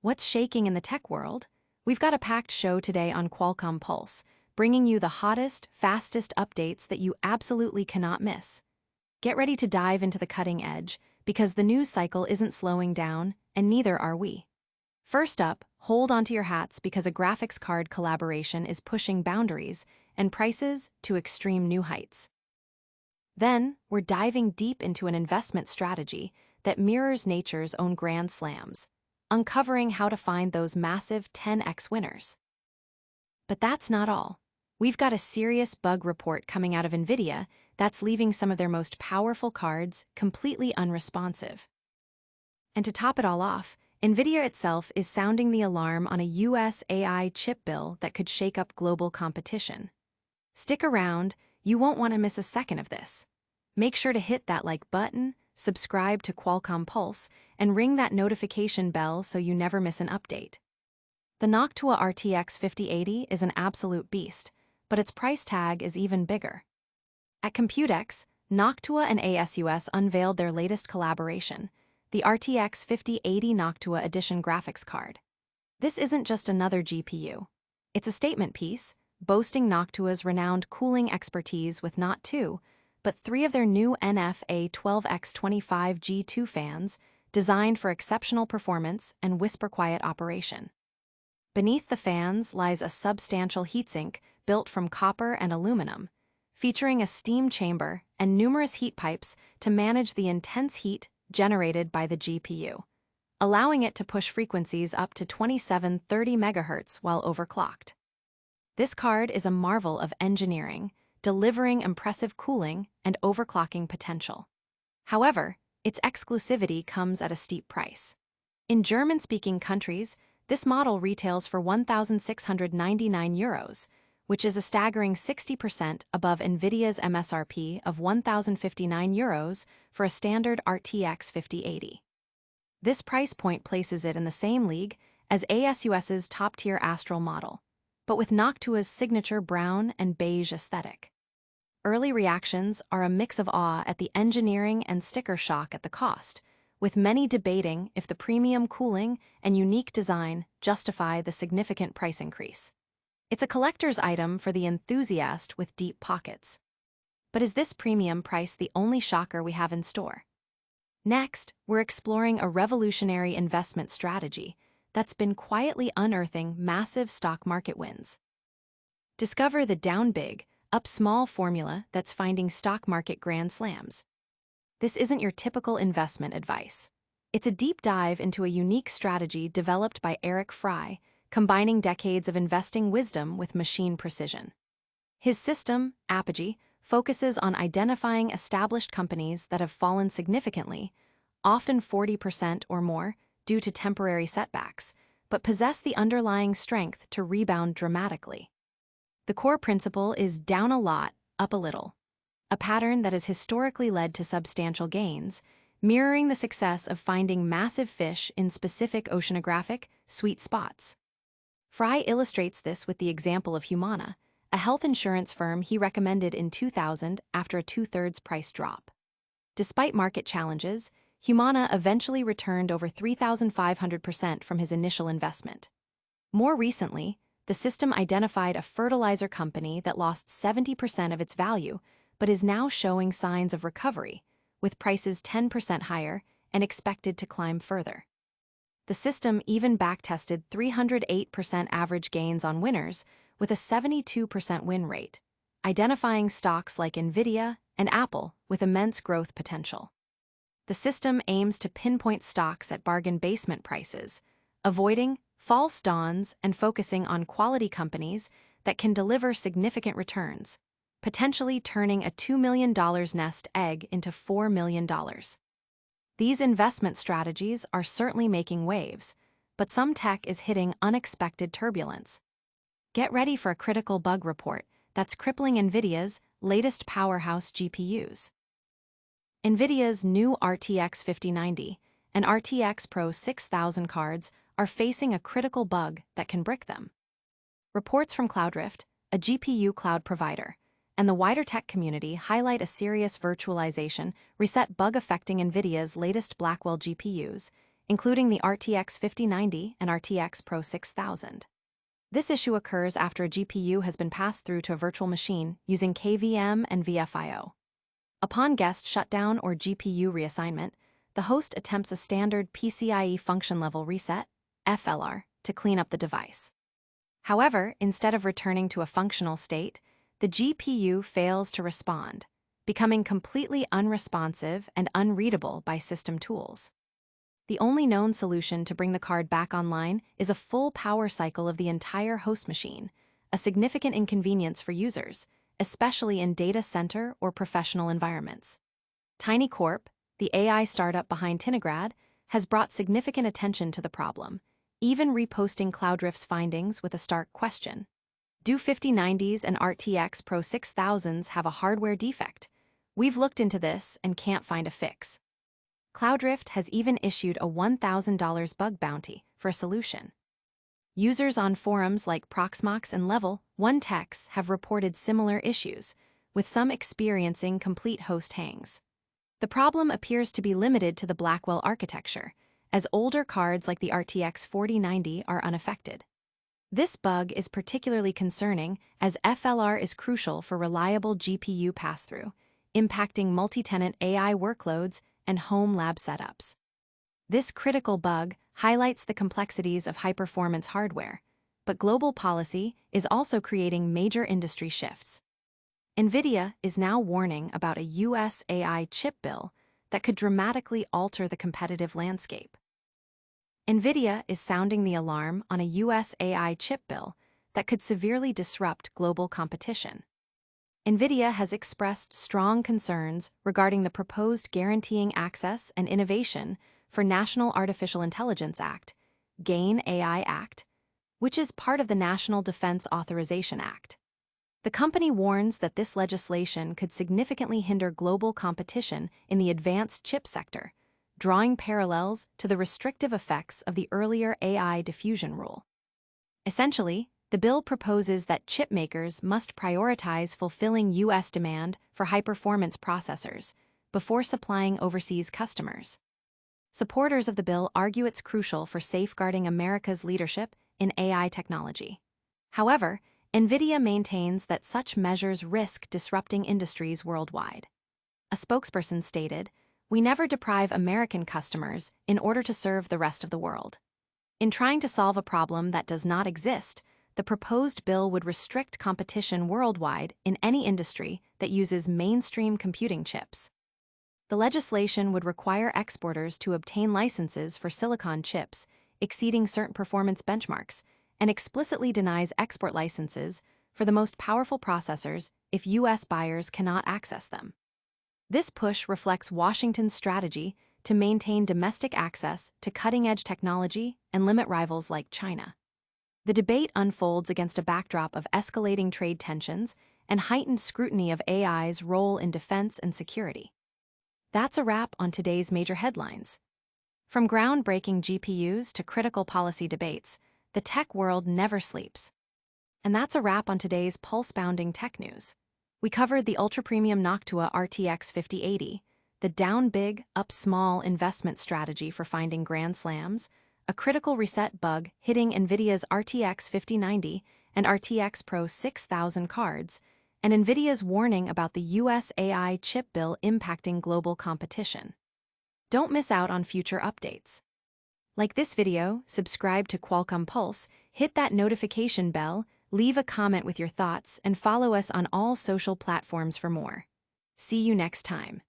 What's shaking in the tech world? We've got a packed show today on Qualcomm Pulse, bringing you the hottest, fastest updates that you absolutely cannot miss. Get ready to dive into the cutting edge, because the news cycle isn't slowing down, and neither are we. First up, hold onto your hats because a graphics card collaboration is pushing boundaries and prices to extreme new heights. Then, we're diving deep into an investment strategy that mirrors nature's own grand slams, uncovering how to find those massive 10x winners. But that's not all. We've got a serious bug report coming out of Nvidia that's leaving some of their most powerful cards completely unresponsive. And to top it all off, Nvidia itself is sounding the alarm on a US AI chip bill that could shake up global competition. Stick around, you won't want to miss a second of this. Make sure to hit that like button, subscribe to Qualcomm Pulse, and ring that notification bell so you never miss an update. The Noctua RTX 5080 is an absolute beast, but its price tag is even bigger. At Computex, Noctua and ASUS unveiled their latest collaboration, the RTX 5080 Noctua Edition graphics card. This isn't just another GPU. It's a statement piece, boasting Noctua's renowned cooling expertise with not two, but three of their new NF-A12X25 G2 fans, designed for exceptional performance and whisper-quiet operation. Beneath the fans lies a substantial heatsink built from copper and aluminum, featuring a steam chamber and numerous heat pipes to manage the intense heat generated by the GPU, allowing it to push frequencies up to 2730 MHz while overclocked. This card is a marvel of engineering, delivering impressive cooling and overclocking potential. However, its exclusivity comes at a steep price. In German-speaking countries, this model retails for €1,699, which is a staggering 60% above Nvidia's MSRP of €1,059 for a standard RTX 5080. This price point places it in the same league as ASUS's top-tier Astral model, but with Noctua's signature brown and beige aesthetic. Early reactions are a mix of awe at the engineering and sticker shock at the cost, with many debating if the premium cooling and unique design justify the significant price increase. It's a collector's item for the enthusiast with deep pockets. But is this premium price the only shocker we have in store? Next, we're exploring a revolutionary investment strategy that's been quietly unearthing massive stock market wins. Discover the down big, up small formula that's finding stock market grand slams. This isn't your typical investment advice. It's a deep dive into a unique strategy developed by Eric Fry, combining decades of investing wisdom with machine precision. His system, Apogee, focuses on identifying established companies that have fallen significantly, often 40% or more, due to temporary setbacks, but possess the underlying strength to rebound dramatically. The core principle is down a lot, up a little, a pattern that has historically led to substantial gains, mirroring the success of finding massive fish in specific oceanographic, sweet spots. Fry illustrates this with the example of Humana, a health insurance firm he recommended in 2000 after a two-thirds price drop. Despite market challenges, Humana eventually returned over 3,500% from his initial investment. More recently, the system identified a fertilizer company that lost 70% of its value, but is now showing signs of recovery, with prices 10% higher and expected to climb further. The system even backtested 308% average gains on winners with a 72% win rate, identifying stocks like Nvidia and Apple with immense growth potential. The system aims to pinpoint stocks at bargain basement prices, avoiding false dawns and focusing on quality companies that can deliver significant returns, potentially turning a $2 million nest egg into $4 million. These investment strategies are certainly making waves, but some tech is hitting unexpected turbulence. Get ready for a critical bug report that's crippling Nvidia's latest powerhouse GPUs. Nvidia's new RTX 5090 and RTX PRO 6000 cards are facing a critical bug that can brick them. Reports from CloudRift, a GPU cloud provider, and the wider tech community highlight a serious virtualization reset bug affecting Nvidia's latest Blackwell GPUs, including the RTX 5090 and RTX PRO 6000. This issue occurs after a GPU has been passed through to a virtual machine using KVM and VFIO. Upon guest shutdown or GPU reassignment, the host attempts a standard PCIe function level reset, FLR, to clean up the device. However, instead of returning to a functional state, the GPU fails to respond, becoming completely unresponsive and unreadable by system tools. The only known solution to bring the card back online is a full power cycle of the entire host machine, a significant inconvenience for users, especially in data center or professional environments. Tiny Corp, the AI startup behind Tinagrad, has brought significant attention to the problem, even reposting Cloudrift's findings with a stark question. Do 5090s and RTX Pro 6000s have a hardware defect? We've looked into this and can't find a fix. Cloudrift has even issued a $1,000 bug bounty for a solution. Users on forums like Proxmox and Level 1 Techs have reported similar issues, with some experiencing complete host hangs. The problem appears to be limited to the Blackwell architecture, as older cards like the RTX 4090 are unaffected. This bug is particularly concerning as FLR is crucial for reliable GPU pass-through, impacting multi-tenant AI workloads and home lab setups. This critical bug highlights the complexities of high-performance hardware, but global policy is also creating major industry shifts. Nvidia is now warning about a US AI chip bill that could dramatically alter the competitive landscape. Nvidia is sounding the alarm on a US AI chip bill that could severely disrupt global competition. Nvidia has expressed strong concerns regarding the proposed Guaranteeing Access and Innovation for National Artificial Intelligence Act, GAIN AI Act, which is part of the National Defense Authorization Act. The company warns that this legislation could significantly hinder global competition in the advanced chip sector, drawing parallels to the restrictive effects of the earlier AI diffusion rule. Essentially, the bill proposes that chip makers must prioritize fulfilling U.S. demand for high-performance processors before supplying overseas customers. Supporters of the bill argue it's crucial for safeguarding America's leadership in AI technology. However, Nvidia maintains that such measures risk disrupting industries worldwide. A spokesperson stated, "We never deprive American customers in order to serve the rest of the world. In trying to solve a problem that does not exist, the proposed bill would restrict competition worldwide in any industry that uses mainstream computing chips." The legislation would require exporters to obtain licenses for silicon chips exceeding certain performance benchmarks and explicitly denies export licenses for the most powerful processors if U.S. buyers cannot access them. This push reflects Washington's strategy to maintain domestic access to cutting-edge technology and limit rivals like China. The debate unfolds against a backdrop of escalating trade tensions and heightened scrutiny of AI's role in defense and security. That's a wrap on today's major headlines. From groundbreaking GPUs to critical policy debates, the tech world never sleeps. And that's a wrap on today's pulse-bounding tech news. We covered the ultra-premium Noctua RTX 5080, the down big, up small investment strategy for finding grand slams, a critical reset bug hitting Nvidia's RTX 5090 and RTX Pro 6000 cards, and Nvidia's warning about the US AI chip bill impacting global competition. Don't miss out on future updates. Like this video, subscribe to Qualcomm Pulse, hit that notification bell, leave a comment with your thoughts, and follow us on all social platforms for more. See you next time.